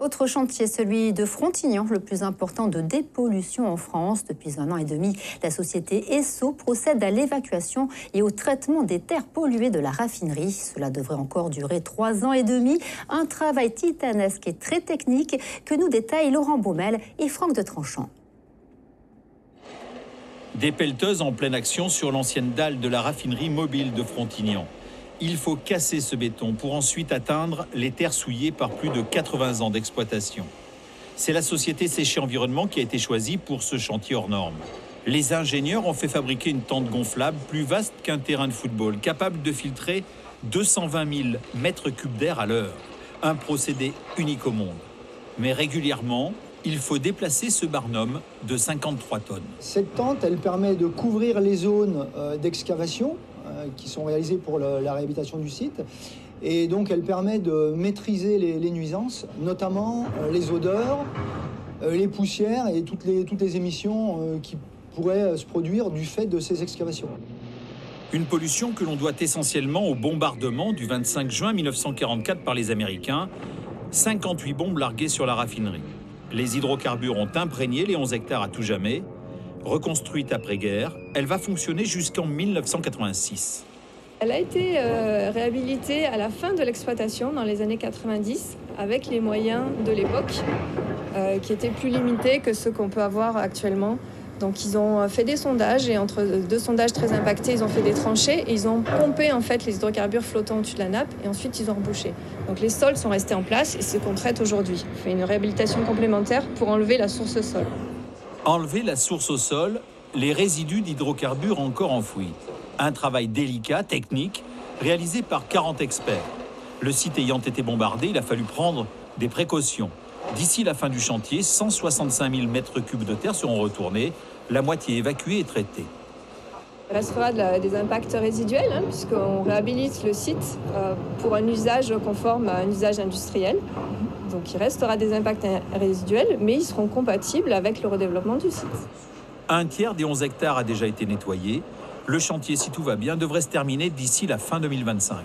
Autre chantier, celui de Frontignan, le plus important de dépollution en France. Depuis 1 an et demi, la société Esso procède à l'évacuation et au traitement des terres polluées de la raffinerie. Cela devrait encore durer 3 ans et demi. Un travail titanesque et très technique que nous détaillent Laurent Baumel et Franck de Tranchant. Des pelleteuses en pleine action sur l'ancienne dalle de la raffinerie mobile de Frontignan. Il faut casser ce béton pour ensuite atteindre les terres souillées par plus de 80 ans d'exploitation. C'est la société Séché Environnement qui a été choisie pour ce chantier hors norme. Les ingénieurs ont fait fabriquer une tente gonflable plus vaste qu'un terrain de football, capable de filtrer 220 000 mètres cubes d'air à l'heure. Un procédé unique au monde. Mais régulièrement, il faut déplacer ce barnum de 53 tonnes. Cette tente, elle permet de couvrir les zones d'excavation qui sont réalisées pour la réhabilitation du site. Et donc, elle permet de maîtriser les nuisances, notamment les odeurs, les poussières et toutes les émissions qui pourraient se produire du fait de ces excavations. Une pollution que l'on doit essentiellement au bombardement du 25 juin 1944 par les Américains. 58 bombes larguées sur la raffinerie. Les hydrocarbures ont imprégné les 11 hectares à tout jamais. Reconstruite après-guerre, elle va fonctionner jusqu'en 1986. Elle a été réhabilitée à la fin de l'exploitation, dans les années 90, avec les moyens de l'époque, qui étaient plus limités que ceux qu'on peut avoir actuellement. Donc ils ont fait des sondages, et entre 2 sondages très impactés, ils ont fait des tranchées, et ils ont pompé en fait les hydrocarbures flottants au-dessus de la nappe, et ensuite ils ont rebouché. Donc les sols sont restés en place, et c'est ce qu'on traite aujourd'hui. On fait une réhabilitation complémentaire pour enlever la source au sol. Enlever la source au sol, les résidus d'hydrocarbures encore enfouis. Un travail délicat, technique, réalisé par 40 experts. Le site ayant été bombardé, il a fallu prendre des précautions. D'ici la fin du chantier, 165 000 mètres cubes de terre seront retournés, la moitié évacuée et traitée. Il restera des impacts résiduels, puisqu'on réhabilite le site pour un usage conforme à un usage industriel. Donc il restera des impacts résiduels, mais ils seront compatibles avec le redéveloppement du site. Un tiers des 11 hectares a déjà été nettoyé. Le chantier, si tout va bien, devrait se terminer d'ici la fin 2025.